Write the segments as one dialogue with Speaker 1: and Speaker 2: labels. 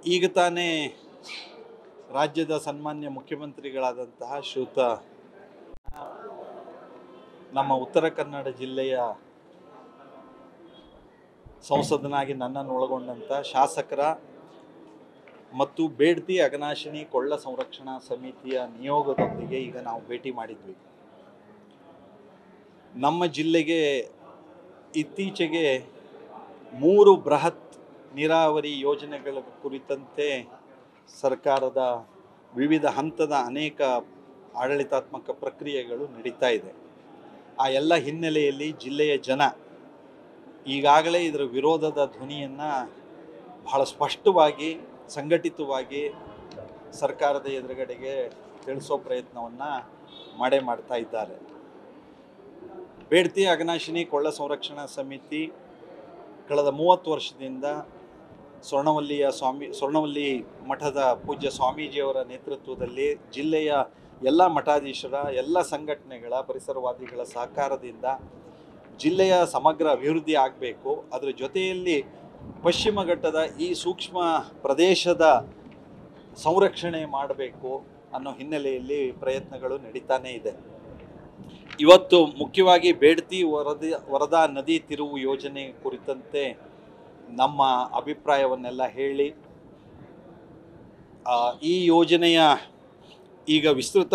Speaker 1: ಈಗ ತಾನೇ ರಾಜ್ಯದ ಸನ್ಮಾನ್ಯ ಮುಖ್ಯಮಂತ್ರಿಗಳಾದಂತಹ ಶ್ರೀಯುತ ನಮ್ಮ ಉತ್ತರ ಕನ್ನಡ ಜಿಲ್ಲೆಯ ಸಂಸದನಾಗಿ ನನ್ನನ್ನು ಒಳಗೊಂಡಂಥ ಶಾಸಕರ ಮತ್ತು ಬೇಡ್ತಿ ಅಘನಾಶಿನಿ ಕೊಳ್ಳ ಸಂರಕ್ಷಣಾ ಸಮಿತಿಯ ನಿಯೋಗದೊಂದಿಗೆ ಈಗ ನಾವು ಭೇಟಿ ಮಾಡಿದ್ವಿ. ನಮ್ಮ ಜಿಲ್ಲೆಗೆ ಇತ್ತೀಚೆಗೆ 3 ಬೃಹತ್ ನೀರಾವರಿ ಯೋಜನೆಗಳ ಕುರಿತಂತೆ ಸರ್ಕಾರದ ವಿವಿಧ ಹಂತದ ಅನೇಕ ಆಡಳಿತಾತ್ಮಕ ಪ್ರಕ್ರಿಯೆಗಳು ನಡೀತಾ ಇದೆ. ಆ ಎಲ್ಲ ಹಿನ್ನೆಲೆಯಲ್ಲಿ ಜಿಲ್ಲೆಯ ಜನ ಈಗಾಗಲೇ ಇದರ ವಿರೋಧದ ಧ್ವನಿಯನ್ನು ಬಹಳ ಸ್ಪಷ್ಟವಾಗಿ ಸಂಘಟಿತವಾಗಿ ಸರ್ಕಾರದ ಎದುರುಗಡೆಗೆ ತಿಳಿಸೋ ಪ್ರಯತ್ನವನ್ನು ಮಾಡ್ತಾ ಇದ್ದಾರೆ. ಬೇಡ್ತಿ ಅಘನಾಶಿನಿ ಕೊಳ್ಳ ಸಂರಕ್ಷಣಾ ಸಮಿತಿ ಕಳೆದ 30 ವರ್ಷದಿಂದ ಸ್ವರ್ಣವಲ್ಲಿ ಮಠದ ಪೂಜ್ಯ ಸ್ವಾಮೀಜಿಯವರ ನೇತೃತ್ವದಲ್ಲಿ ಜಿಲ್ಲೆಯ ಎಲ್ಲ ಮಠಾಧೀಶರ ಎಲ್ಲ ಸಂಘಟನೆಗಳ ಪರಿಸರವಾದಿಗಳ ಸಹಕಾರದಿಂದ ಜಿಲ್ಲೆಯ ಸಮಗ್ರ ಅಭಿವೃದ್ಧಿ ಆಗಬೇಕು, ಅದರ ಜೊತೆಯಲ್ಲಿ ಪಶ್ಚಿಮ ಘಟ್ಟದ ಈ ಸೂಕ್ಷ್ಮ ಪ್ರದೇಶದ ಸಂರಕ್ಷಣೆ ಮಾಡಬೇಕು ಅನ್ನೋ ಹಿನ್ನೆಲೆಯಲ್ಲಿ ಪ್ರಯತ್ನಗಳು ನಡೀತಾನೇ ಇದೆ. ಇವತ್ತು ಮುಖ್ಯವಾಗಿ ಬೇಡ್ತಿ ವರದಾ ನದಿ ತಿರುವು ಯೋಜನೆ ಕುರಿತಂತೆ ನಮ್ಮ ಅಭಿಪ್ರಾಯವನ್ನೆಲ್ಲ ಹೇಳಿ ಈ ಯೋಜನೆಯ ಈಗ ವಿಸ್ತೃತ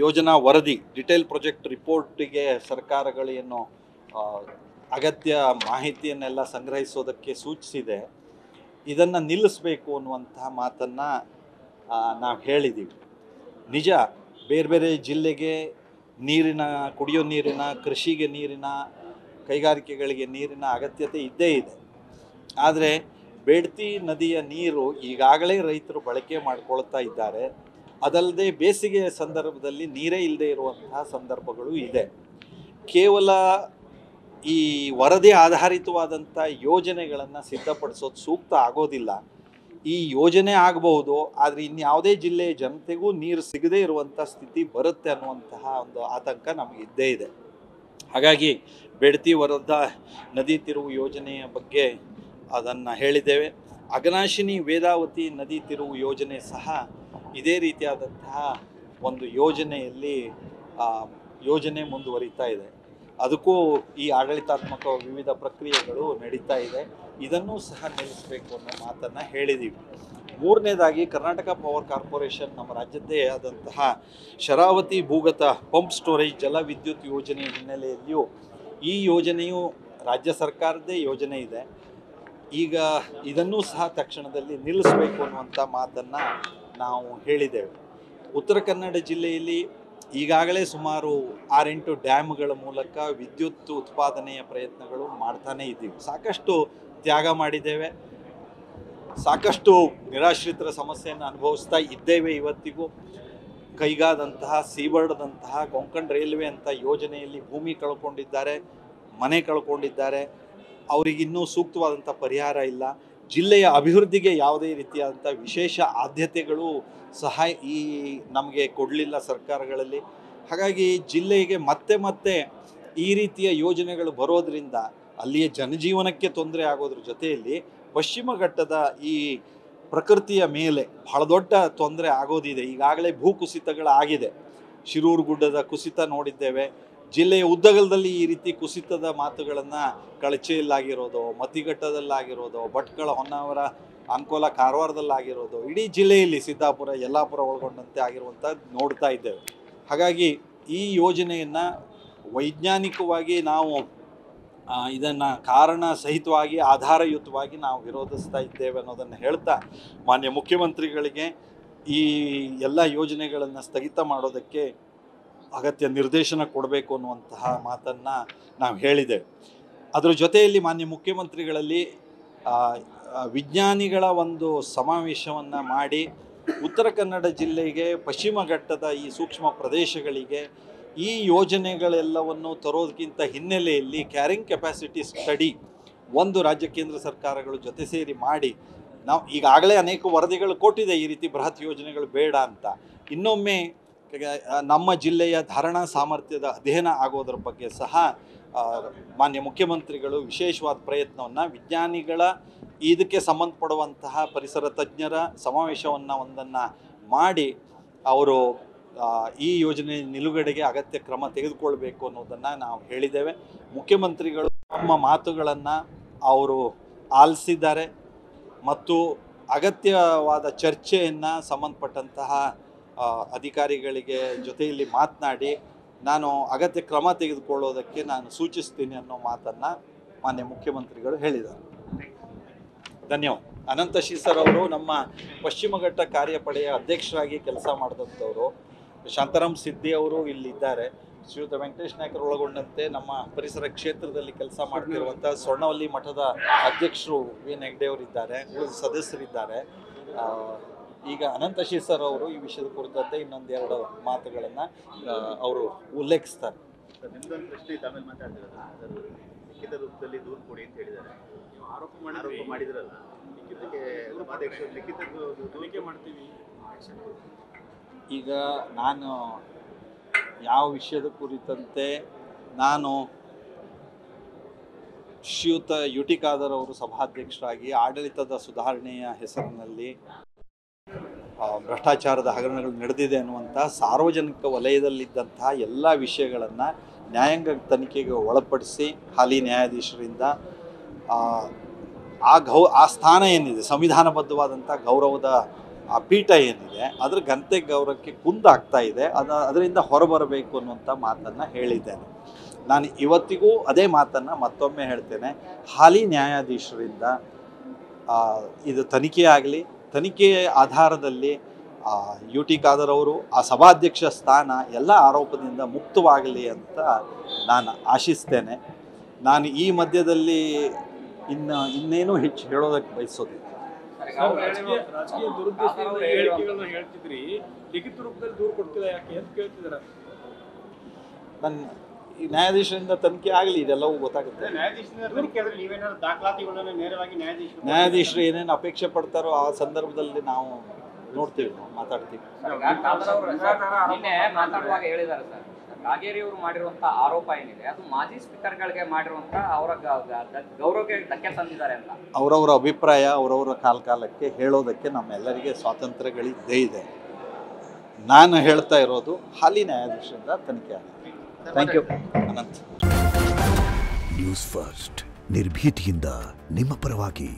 Speaker 1: ಯೋಜನಾ ವರದಿ ಡಿಟೇಲ್ ಪ್ರಾಜೆಕ್ಟ್ ರಿಪೋರ್ಟಿಗೆ ಸರ್ಕಾರಗಳು ಏನು ಅಗತ್ಯ ಮಾಹಿತಿಯನ್ನೆಲ್ಲ ಸಂಗ್ರಹಿಸೋದಕ್ಕೆ ಸೂಚಿಸಿದೆ. ಇದನ್ನು ನಿಲ್ಲಿಸಬೇಕು ಅನ್ನುವಂತಹ ಮಾತನ್ನು ನಾವು ಹೇಳಿದ್ದೀವಿ. ನಿಜ, ಬೇರೆ ಬೇರೆ ಜಿಲ್ಲೆಗೆ ನೀರಿನ, ಕುಡಿಯೋ ನೀರಿನ, ಕೃಷಿಗೆ ನೀರಿನ, ಕೈಗಾರಿಕೆಗಳಿಗೆ ನೀರಿನ ಅಗತ್ಯತೆ ಇದ್ದೇ ಇದೆ. ಆದರೆ ಬೇಡ್ತಿ ನದಿಯ ನೀರು ಈಗಾಗಲೇ ರೈತರು ಬಳಕೆ ಮಾಡಿಕೊಳ್ತಾ ಇದ್ದಾರೆ. ಅದಲ್ಲದೆ ಬೇಸಿಗೆಯ ಸಂದರ್ಭದಲ್ಲಿ ನೀರೇ ಇಲ್ಲದೆ ಇರುವಂತಹ ಸಂದರ್ಭಗಳು ಇದೆ. ಕೇವಲ ಈ ವರದಿ ಆಧಾರಿತವಾದಂಥ ಯೋಜನೆಗಳನ್ನು ಸಿದ್ಧಪಡಿಸೋದು ಸೂಕ್ತ ಆಗೋದಿಲ್ಲ. ಈ ಯೋಜನೆ ಆಗಬಹುದು, ಆದರೆ ಇನ್ಯಾವುದೇ ಜಿಲ್ಲೆಯ ಜನತೆಗೂ ನೀರು ಸಿಗದೇ ಇರುವಂಥ ಸ್ಥಿತಿ ಬರುತ್ತೆ ಅನ್ನುವಂತಹ ಒಂದು ಆತಂಕ ನಮಗೆ ಇದ್ದೇ ಇದೆ. ಹಾಗಾಗಿ ಬೇಡ್ತಿ ವರದಾ ನದಿ ತಿರುವು ಯೋಜನೆಯ ಬಗ್ಗೆ ಅದನ್ನು ಹೇಳಿದ್ದೇವೆ. ಅಘನಾಶಿನಿ ವೇದಾವತಿ ನದಿ ತಿರುವು ಯೋಜನೆ ಸಹ ಇದೇ ರೀತಿಯಾದಂತಹ ಒಂದು ಯೋಜನೆ ಮುಂದುವರಿತಾ ಇದೆ. ಅದಕ್ಕೂ ಈ ಆಡಳಿತಾತ್ಮಕ ವಿವಿಧ ಪ್ರಕ್ರಿಯೆಗಳು ನಡೀತಾ ಇದೆ. ಇದನ್ನೂ ಸಹ ನಿಲ್ಲಿಸಬೇಕು ಅನ್ನೋ ಮಾತನ್ನು ಹೇಳಿದ್ದೀವಿ. ಮೂರನೇದಾಗಿ ಕರ್ನಾಟಕ ಪವರ್ ಕಾರ್ಪೊರೇಷನ್ ನಮ್ಮ ರಾಜ್ಯದ್ದೇ ಆದಂತಹ ಶರಾವತಿ ಭೂಗತ ಪಂಪ್ ಸ್ಟೋರೇಜ್ ಜಲ ವಿದ್ಯುತ್ ಯೋಜನೆ ಹಿನ್ನೆಲೆಯಲ್ಲಿಯೂ ಈ ಯೋಜನೆಯು ರಾಜ್ಯ ಸರ್ಕಾರದ್ದೇ ಯೋಜನೆ ಇದೆ. ಈಗ ಇದನ್ನೂ ಸಹ ತಕ್ಷಣದಲ್ಲಿ ನಿಲ್ಲಿಸಬೇಕು ಅನ್ನುವಂಥ ಮಾತನ್ನು ನಾವು ಹೇಳಿದ್ದೇವೆ. ಉತ್ತರ ಕನ್ನಡ ಜಿಲ್ಲೆಯಲ್ಲಿ ಈಗಾಗಲೇ ಸುಮಾರು 6-8 ಡ್ಯಾಮ್ಗಳ ಮೂಲಕ ವಿದ್ಯುತ್ ಉತ್ಪಾದನೆಯ ಪ್ರಯತ್ನಗಳು ಮಾಡ್ತಾನೇ ಇದ್ದೀವಿ. ಸಾಕಷ್ಟು ತ್ಯಾಗ ಮಾಡಿದ್ದೇವೆ, ಸಾಕಷ್ಟು ನಿರಾಶ್ರಿತರ ಸಮಸ್ಯೆಯನ್ನು ಅನುಭವಿಸ್ತಾ ಇದ್ದೇವೆ. ಇವತ್ತಿಗೂ ಕೈಗಾದಂತಹ ಸೀಬರ್ಡ್ದಂತಹ ಕೊಂಕಣ್ ರೈಲ್ವೆ ಅಂತ ಯೋಜನೆಯಲ್ಲಿ ಭೂಮಿ ಕಳ್ಕೊಂಡಿದ್ದಾರೆ, ಮನೆ ಕಳ್ಕೊಂಡಿದ್ದಾರೆ. ಅವರಿಗಿನ್ನೂ ಸೂಕ್ತವಾದಂಥ ಪರಿಹಾರ ಇಲ್ಲ. ಜಿಲ್ಲೆಯ ಅಭಿವೃದ್ಧಿಗೆ ಯಾವುದೇ ರೀತಿಯಾದಂಥ ವಿಶೇಷ ಆದ್ಯತೆಗಳು ಸಹ ನಮಗೆ ಕೊಡಲಿಲ್ಲ ಸರ್ಕಾರಗಳಲ್ಲಿ. ಹಾಗಾಗಿ ಜಿಲ್ಲೆಗೆ ಮತ್ತೆ ಈ ರೀತಿಯ ಯೋಜನೆಗಳು ಬರೋದರಿಂದ ಅಲ್ಲಿಯ ಜನಜೀವನಕ್ಕೆ ತೊಂದರೆ ಆಗೋದ್ರ ಜೊತೆಯಲ್ಲಿ ಪಶ್ಚಿಮ ಘಟ್ಟದ ಈ ಪ್ರಕೃತಿಯ ಮೇಲೆ ಬಹಳ ದೊಡ್ಡ ತೊಂದರೆ ಆಗೋದಿದೆ. ಈಗಾಗಲೇ ಭೂಕುಸಿತಗಳಾಗಿದೆ. ಶಿರೂರು ಗುಡ್ಡದ ಕುಸಿತ ನೋಡಿದ್ದೇವೆ. ಜಿಲ್ಲೆಯ ಉದ್ದಗಲದಲ್ಲಿ ಈ ರೀತಿ ಕುಸಿತದ ಮಾತುಗಳನ್ನು ಕಳಚೆಯಲ್ಲಾಗಿರೋದು, ಮತಿಘಟ್ಟದಲ್ಲಾಗಿರೋದು, ಭಟ್ಕಳ, ಹೊನ್ನಾವರ, ಅಂಕೋಲ, ಕಾರವಾರದಲ್ಲಾಗಿರೋದು, ಇಡೀ ಜಿಲ್ಲೆಯಲ್ಲಿ ಸಿದ್ದಾಪುರ, ಯಲ್ಲಾಪುರ ಒಳಗೊಂಡಂತೆ ಆಗಿರುವಂಥದ್ದು ನೋಡ್ತಾ ಇದ್ದೇವೆ. ಹಾಗಾಗಿ ಈ ಯೋಜನೆಯನ್ನು ವೈಜ್ಞಾನಿಕವಾಗಿ ನಾವು ಇದನ್ನು ಕಾರಣ ಸಹಿತವಾಗಿ ಆಧಾರಯುತವಾಗಿ ನಾವು ವಿರೋಧಿಸ್ತಾ ಇದ್ದೇವೆ ಅನ್ನೋದನ್ನು ಹೇಳ್ತಾ ಮಾನ್ಯ ಮುಖ್ಯಮಂತ್ರಿಗಳಿಗೆ ಈ ಎಲ್ಲ ಯೋಜನೆಗಳನ್ನು ಸ್ಥಗಿತ ಮಾಡೋದಕ್ಕೆ ಅಗತ್ಯ ನಿರ್ದೇಶನ ಕೊಡಬೇಕು ಅನ್ನುವಂತಹ ಮಾತನ್ನು ನಾವು ಹೇಳಿದ್ದೇವೆ. ಅದರ ಜೊತೆಯಲ್ಲಿ ಮಾನ್ಯ ಮುಖ್ಯಮಂತ್ರಿಗಳಲ್ಲಿ ವಿಜ್ಞಾನಿಗಳ ಒಂದು ಸಮಾವೇಶವನ್ನು ಮಾಡಿ ಉತ್ತರ ಕನ್ನಡ ಜಿಲ್ಲೆಗೆ, ಪಶ್ಚಿಮ ಘಟ್ಟದ ಈ ಸೂಕ್ಷ್ಮ ಪ್ರದೇಶಗಳಿಗೆ ಈ ಯೋಜನೆಗಳೆಲ್ಲವನ್ನು ತರೋದಕ್ಕಿಂತ ಹಿನ್ನೆಲೆಯಲ್ಲಿ ಕ್ಯಾರಿಂಗ್ ಕೆಪಾಸಿಟಿ ಸ್ಟಡಿ ಒಂದು ರಾಜ್ಯ ಕೇಂದ್ರ ಸರ್ಕಾರಗಳು ಜೊತೆ ಸೇರಿ ಮಾಡಿ, ನಾವು ಈಗಾಗಲೇ ಅನೇಕ ವರದಿಗಳು ಕೊಟ್ಟಿದೆ ಈ ರೀತಿ ಬೃಹತ್ ಯೋಜನೆಗಳು ಬೇಡ ಅಂತ. ಇನ್ನೊಮ್ಮೆ ನಮ್ಮ ಜಿಲ್ಲೆಯ ಧಾರಣಾ ಸಾಮರ್ಥ್ಯದ ಅಧ್ಯಯನ ಆಗೋದ್ರ ಬಗ್ಗೆ ಸಹ ಮಾನ್ಯ ಮುಖ್ಯಮಂತ್ರಿಗಳು ವಿಶೇಷವಾದ ಪ್ರಯತ್ನವನ್ನು ವಿಜ್ಞಾನಿಗಳ ಇದಕ್ಕೆ ಸಂಬಂಧಪಡುವಂತಹ ಪರಿಸರ ತಜ್ಞರ ಒಂದನ್ನು ಮಾಡಿ ಅವರು ಈ ಯೋಜನೆ ನಿಲುಗಡೆಗೆ ಅಗತ್ಯ ಕ್ರಮ ತೆಗೆದುಕೊಳ್ಬೇಕು ಅನ್ನೋದನ್ನು ನಾವು ಹೇಳಿದ್ದೇವೆ. ಮುಖ್ಯಮಂತ್ರಿಗಳು ನಮ್ಮ ಮಾತುಗಳನ್ನು ಅವರು ಆಲಿಸಿದ್ದಾರೆ ಮತ್ತು ಅಗತ್ಯವಾದ ಚರ್ಚೆಯನ್ನು ಸಂಬಂಧಪಟ್ಟಂತಹ ಅಧಿಕಾರಿಗಳಿಗೆ ಜೊತೆಯಲ್ಲಿ ಮಾತನಾಡಿ ನಾನು ಅಗತ್ಯ ಕ್ರಮ ತೆಗೆದುಕೊಳ್ಳೋದಕ್ಕೆ ನಾನು ಸೂಚಿಸ್ತೀನಿ ಅನ್ನೋ ಮಾತನ್ನು ಮಾನ್ಯ ಮುಖ್ಯಮಂತ್ರಿಗಳು ಹೇಳಿದ್ದಾರೆ. ಧನ್ಯವಾದ. ಅನಂತ ಶೀಸರ್ ಅವರು ನಮ್ಮ ಪಶ್ಚಿಮ ಘಟ್ಟ ಕಾರ್ಯಪಡೆಯ ಅಧ್ಯಕ್ಷರಾಗಿ ಕೆಲಸ ಮಾಡಿದಂಥವರು. ಶಾಂತಾರಾಮ್ ಸಿದ್ದಿ ಅವರು ಇಲ್ಲಿದ್ದಾರೆ. ಶ್ರೀಯುತ ವೆಂಕಟೇಶ್ ನಾಯ್ಕರು ಒಳಗೊಂಡಂತೆ ನಮ್ಮ ಪರಿಸರ ಕ್ಷೇತ್ರದಲ್ಲಿ ಕೆಲಸ ಮಾಡ್ತಿರುವಂಥ ಸ್ವರ್ಣವಲ್ಲಿ ಮಠದ ಅಧ್ಯಕ್ಷರು ವಿ ಹೆಗ್ಡೆ ಅವರಿದ್ದಾರೆ, ಉಳಿದ ಸದಸ್ಯರಿದ್ದಾರೆ. ಈಗ ಅನಂತ ಶೀಸರ್ ಅವರು ಈ ವಿಷಯದ ಕುರಿತಂತೆ ಇನ್ನೊಂದೆರಡು ಮಾತುಗಳನ್ನು ಅವರು ಉಲ್ಲೇಖಿಸ್ತಾರೆ.
Speaker 2: ನಿಮ್ದೊಂದು ಪ್ರಶ್ನೆ ಇತ್ತು, ಆಮೇಲೆ ಮಾತಾಡ್ತಿರೋದು ಲಿಖಿತ ರೂಪದಲ್ಲಿ ದೂರು ಕೊಡಿ ಅಂತ ಹೇಳಿದ್ದಾರೆ. ಆರೋಪ ಮಾಡಿದ್ರಲ್ಲ, ಲಿಖಿತಕ್ಕೆ ಸಭಾಧ್ಯಕ್ಷರು ಲಿಖಿತ ತನಿಖೆ ಮಾಡ್ತೀವಿ.
Speaker 1: ಈಗ ನಾನು ಯಾವ ವಿಷಯದ ಕುರಿತಂತೆ ನಾನು ಶ್ರೀಯುತ ಯು ಟಿ ಖಾದರ್ ಅವರು ಸಭಾಧ್ಯಕ್ಷರಾಗಿ ಆಡಳಿತದ ಸುಧಾರಣೆಯ ಹೆಸರಿನಲ್ಲಿ ಭ್ರಷ್ಟಾಚಾರದ ಹಗರಣಗಳು ನಡೆದಿದೆ ಅನ್ನುವಂಥ ಸಾರ್ವಜನಿಕ ವಲಯದಲ್ಲಿದ್ದಂತಹ ಎಲ್ಲ ವಿಷಯಗಳನ್ನು ನ್ಯಾಯಾಂಗ ತನಿಖೆಗೆ ಒಳಪಡಿಸಿ ಹಾಲಿ ನ್ಯಾಯಾಧೀಶರಿಂದ ಆ ಸ್ಥಾನ ಏನಿದೆ, ಸಂವಿಧಾನಬದ್ಧವಾದಂಥ ಗೌರವದ ಆ ಪೀಠ ಏನಿದೆ ಅದರ ಘನತೆ ಗೌರವಕ್ಕೆ ಕುಂದಾಗ್ತಾ ಇದೆ. ಅದರಿಂದ ಹೊರಬರಬೇಕು ಅನ್ನುವಂಥ ಮಾತನ್ನು ಹೇಳಿದ್ದೇನೆ. ನಾನು ಇವತ್ತಿಗೂ ಅದೇ ಮಾತನ್ನು ಮತ್ತೊಮ್ಮೆ ಹೇಳ್ತೇನೆ. ಹಾಲಿ ನ್ಯಾಯಾಧೀಶರಿಂದ ಇದು ತನಿಖೆ ಆಗಲಿ, ತನಿಖೆಯ ಆಧಾರದಲ್ಲಿ ಯು ಟಿ ಖಾದರ್ ಅವರು ಆ ಸಭಾಧ್ಯಕ್ಷ ಸ್ಥಾನ ಎಲ್ಲ ಆರೋಪದಿಂದ ಮುಕ್ತವಾಗಲಿ ಅಂತ ನಾನು ಆಶಿಸ್ತೇನೆ. ನಾನು ಈ ಮಧ್ಯದಲ್ಲಿ ಇನ್ನೇನು ಹೆಚ್ಚು ಹೇಳೋದಕ್ಕೆ ಬಯಸೋದಿಲ್ಲ.
Speaker 3: ರಾಜಕೀಯ ದುರುದ್ದೇಶದಿಂದ ಹೇಳಿಕೆಗಳನ್ನ ಹೇಳ್ತಿದ್ರಿ, ಲಿಖಿತ ರೂಪದಲ್ಲಿ ದೂರು ಕೊಡ್ತಿಲ್ಲ ಯಾಕೆ ಅಂತ ಕೇಳ್ತಿದ್ದಾರೆ.
Speaker 1: ನನ್ನ ಈ ನ್ಯಾಯಾಧೀಶರಿಂದ ತನಿಖೆ ಆಗಲಿ, ಇದೆಲ್ಲವೂ ಗೊತ್ತಾಗುತ್ತೆ. ನ್ಯಾಯಾಧೀಶರು ಏನೇನು ಅಪೇಕ್ಷೆ ಪಡ್ತಾರೋ ಆ ಸಂದರ್ಭದಲ್ಲಿ ನಾವು ನೋಡ್ತೀವಿ, ಮಾತಾಡ್ತೀವಿ.
Speaker 4: ನಿನ್ನೆ ಮಾತಾಡುವಾಗ ಹೇಳಿದ್ದಾರೆ ಸರ್, ಕಾಗೇರಿ ಅವರು ಮಾಡಿರುವಂತ ಆರೋಪ ಏನಿದೆ ಅದು ಮಾಜಿ ಸ್ಪೀಕರ್ಗಳಿಗೆ ಮಾಡಿರುವಂತ ಅವರ ಗೌರವಕ್ಕೆ ಧಕ್ಕೆ ತಂದಿದ್ದಾರೆ ಅಂತ.
Speaker 1: ಅವರವರ ಅಭಿಪ್ರಾಯ ಅವರವರ ಕಾಲಕ್ಕೆ ಹೇಳೋದಕ್ಕೆ ನಮ್ಮೆಲ್ಲರಿಗೆ ಸ್ವಾತಂತ್ರ್ಯಗಳಿದ್ದೇ ಇದೆ. ನಾನು ಹೇಳ್ತಾ ಇರೋದು ಹಾಲಿ ನ್ಯಾಯಾಧೀಶರಿಂದ ತನಿಖೆ ಆಗಿದೆ. Thank you Anant.
Speaker 5: News First ನಿರ್ಭೀತಿಯಿಂದ ನಿಮ್ಮ ಪರವಾಗಿ.